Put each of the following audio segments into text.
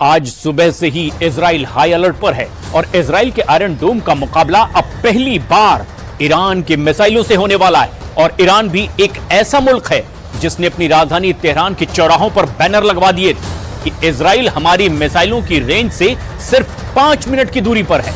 आज सुबह से ही इजराइल हाई अलर्ट पर है और इजराइल के आयरन डोम का मुकाबला अब पहली बार ईरान के मिसाइलों से होने वाला है। और ईरान भी एक ऐसा मुल्क है जिसने अपनी राजधानी तेहरान के चौराहों पर बैनर लगवा दिए कि इजराइल हमारी मिसाइलों की रेंज से सिर्फ 5 मिनट की दूरी पर है।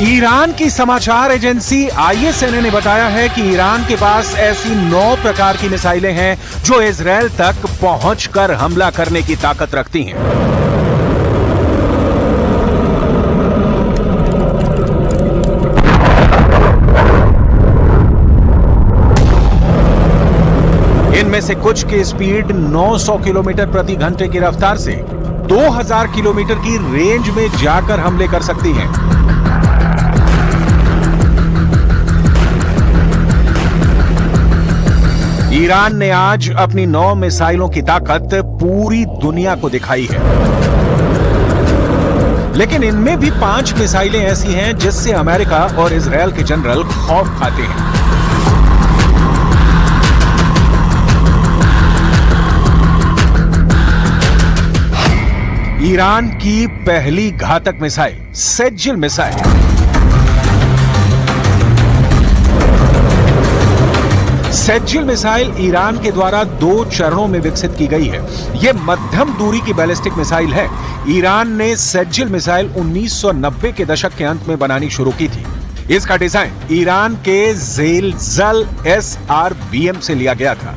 ईरान की समाचार एजेंसी आईएसएनए ने बताया है कि ईरान के पास ऐसी 9 प्रकार की मिसाइलें हैं जो इजराइल तक पहुंचकर हमला करने की ताकत रखती हैं। इनमें से कुछ की स्पीड 900 किलोमीटर प्रति घंटे की रफ्तार से 2000 किलोमीटर की रेंज में जाकर हमले कर सकती हैं। ईरान ने आज अपनी 9 मिसाइलों की ताकत पूरी दुनिया को दिखाई है, लेकिन इनमें भी 5 मिसाइलें ऐसी हैं जिससे अमेरिका और इजराइल के जनरल खौफ खाते हैं। ईरान की पहली घातक मिसाइल सेज्जिल मिसाइल। सेज्जिल मिसाइल ईरान के द्वारा 2 चरणों में विकसित की गई है। यह मध्यम दूरी की बैलिस्टिक मिसाइल है। ईरान ने सेज्जिल मिसाइल 1990 के दशक के अंत में बनानी शुरू की थी। इसका डिजाइन ईरान के ज़ेलज़ल SRBM से लिया गया था।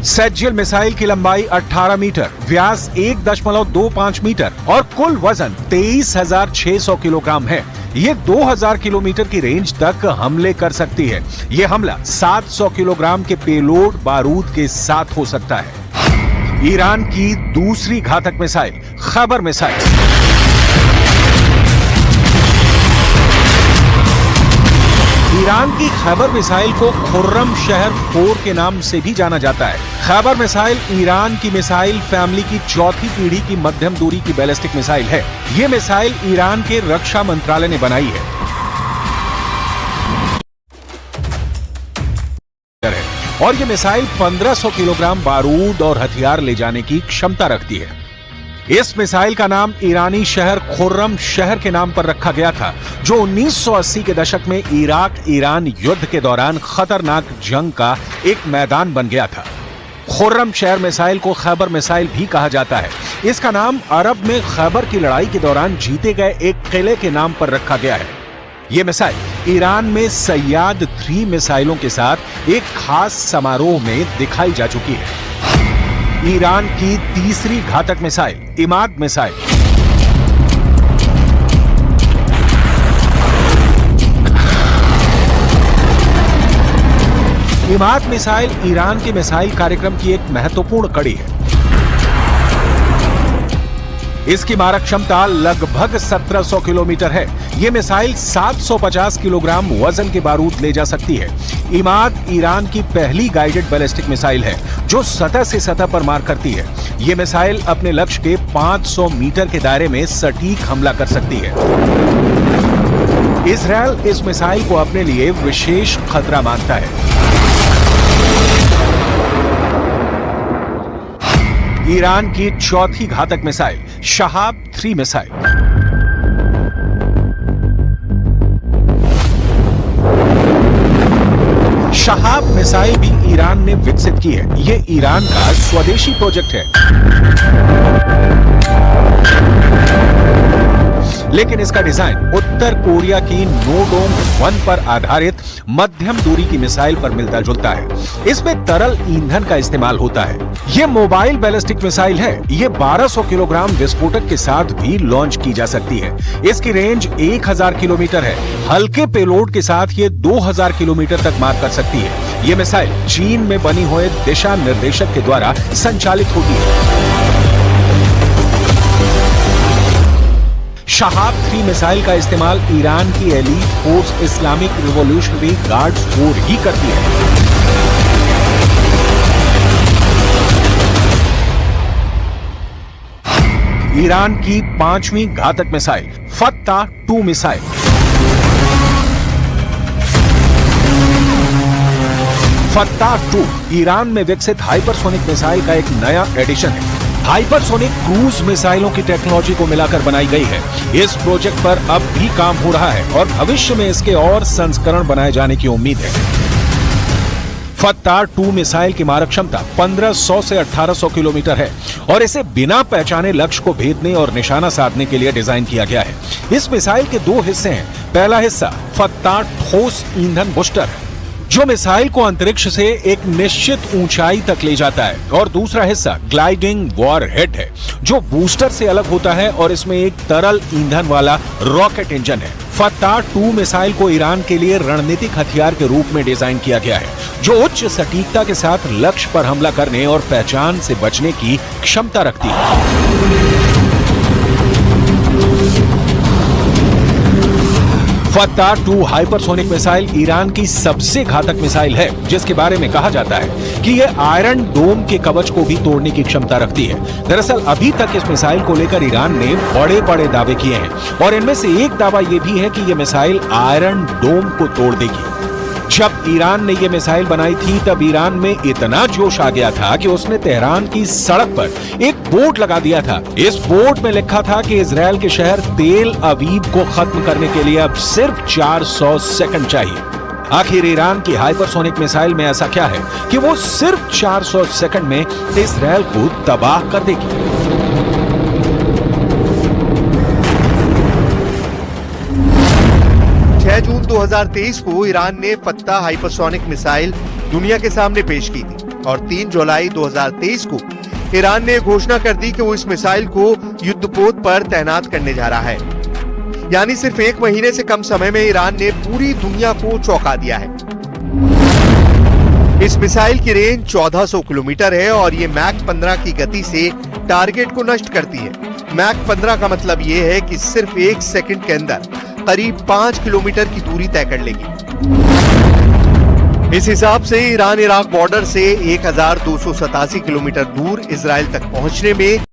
सेज्जिल मिसाइल की लंबाई 18 मीटर, व्यास 1.25 मीटर और कुल वजन 23,600 किलोग्राम है। ये 2000 किलोमीटर की रेंज तक हमले कर सकती है। यह हमला 700 किलोग्राम के पेलोड बारूद के साथ हो सकता है। ईरान की दूसरी घातक मिसाइल खैबर मिसाइल। ईरान की खैबर मिसाइल को खुर्रम शहर 4 के नाम से भी जाना जाता है। खैबर मिसाइल ईरान की मिसाइल फैमिली की चौथी पीढ़ी की मध्यम दूरी की बैलिस्टिक मिसाइल है। यह मिसाइल ईरान के रक्षा मंत्रालय ने बनाई है और यह मिसाइल 1500 किलोग्राम बारूद और हथियार ले जाने की क्षमता रखती है। इस मिसाइल का नाम ईरानी शहर खुर्रम शहर के नाम पर रखा गया था, जो 1980 के दशक में इराक ईरान युद्ध के दौरान खतरनाक जंग का एक मैदान बन गया था। खुर्रम शहर मिसाइल को खैबर मिसाइल भी कहा जाता है। इसका नाम अरब में खैबर की लड़ाई के दौरान जीते गए एक किले के नाम पर रखा गया है। यह मिसाइल ईरान में सैयाद 3 मिसाइलों के साथ एक खास समारोह में दिखाई जा चुकी है। ईरान की तीसरी घातक missile Imad missile. Imad missile Iran के मिसाइल कार्यक्रम की एक महत्वपूर्ण कड़ी है। इसकी मारक क्षमता लगभग 1700 किलोमीटर है। यह मिसाइल 750 किलोग्राम वजन के बारूद ले जा सकती है। इमाद ईरान की पहली गाइडेड बैलिस्टिक मिसाइल है जो सतह से सतह पर मार करती है। यह मिसाइल अपने लक्ष्य के 500 मीटर के दायरे में सटीक हमला कर सकती है। इजराइल इस मिसाइल को अपने लिए विशेष खतरा मानता है। ईरान की चौथी घातक missile Shahab 3 missile. Shahab missile भी ईरान ने विकसित की है। यह ईरान का स्वदेशी प्रोजेक्ट है, लेकिन इसका डिजाइन उत्तर कोरिया की नोडोम 1 पर आधारित मध्यम दूरी की मिसाइल पर मिलता जुलता है। इसमें तरल ईंधन का इस्तेमाल होता है। यह मोबाइल बैलिस्टिक मिसाइल है। यह 1200 किलोग्राम विस्फोटक के साथ भी लॉन्च की जा सकती है। इसकी रेंज 1000 किलोमीटर है। हल्के पेलोड के साथ ये 2000 किलोमीटर तक मार कर सकती है। यह मिसाइल चीन में बनी हुए दिशा निर्देशक के द्वारा संचालित होती है। शहाब 3 मिसाइल का इस्तेमाल ईरान की elite force Islamic revolutionary guards corps ही करती है। ईरान की 5वीं घातक मिसाइल फत्ता-2 मिसाइल। फत्ता-2 ईरान में विकसित हाइपरसोनिक मिसाइल का एक नया एडिशन है। हाइपरसोनिक क्रूज मिसाइलों की टेक्नोलॉजी को मिलाकर बनाई गई है। इस प्रोजेक्ट पर अब भी काम हो रहा है और भविष्य में इसके और संस्करण बनाए जाने की उम्मीद है। फत्ता-2 मिसाइल की मारक क्षमता 1500 से 1800 किलोमीटर है और इसे बिना पहचाने लक्ष्य को भेदने और निशाना साधने के लिए डिजाइन किया गया है। इस मिसाइल के 2 हिस्से हैं। पहला हिस्सा फत्ता ठोस ईंधन बूस्टर है, जो मिसाइल को अंतरिक्ष से एक निश्चित ऊंचाई तक ले जाता है, और दूसरा हिस्सा ग्लाइडिंग वॉरहेड है, जो बूस्टर से अलग होता है और इसमें एक तरल ईंधन वाला रॉकेट इंजन है। फत्ता-2 मिसाइल को ईरान के लिए रणनीतिक हथियार के रूप में डिजाइन किया गया है, जो उच्च सटीकता के साथ लक्ष्य पर हमला करने और पहचान से बचने की क्षमता रखती है। फत्ता-2 हाइपरसोनिक मिसाइल ईरान की सबसे घातक मिसाइल है, जिसके बारे में कहा जाता है कि यह आयरन डोम के कवच को भी तोड़ने की क्षमता रखती है। दरअसल अभी तक इस मिसाइल को लेकर ईरान ने बड़े-बड़े दावे किए हैं और इनमें से एक दावा यह भी है कि यह मिसाइल आयरन डोम को तोड़ देगी। जब ईरान ने यह मिसाइल बनाई थी तब ईरान में इतना जोश आ गया था कि उसने तेहरान की सड़क पर एक बोर्ड लगा दिया था। इस बोर्ड में लिखा था कि इजराइल के शहर तेल अवीव को खत्म करने के लिए अब सिर्फ 400 सेकंड चाहिए। आखिर ईरान की हाइपरसोनिक मिसाइल में ऐसा क्या है कि वो सिर्फ 400 सेकंड में इजराइल को तबाह कर देगी। 6 जून 2023 को ईरान ने फत्ता हाइपरसोनिक मिसाइल दुनिया के सामने पेश की थी और 3 जुलाई 2023 को ईरान ने घोषणा कर दी कि वो इस मिसाइल को युद्धपोत पर तैनात करने जा रहा है। यानी सिर्फ 1 महीने से कम समय में ईरान ने पूरी दुनिया को चौंका दिया है। इस मिसाइल की रेंज 1400 किलोमीटर है और ये मैक 15 की गति से टारगेट को नष्ट करती है। मैक 15 का मतलब ये है कि सिर्फ 1 सेकंड के अंदर करीब 5 किलोमीटर की दूरी तय कर लेगी। इस हिसाब से ईरान इराक बॉर्डर से 1287 किलोमीटर दूर इजराइल तक पहुंचने में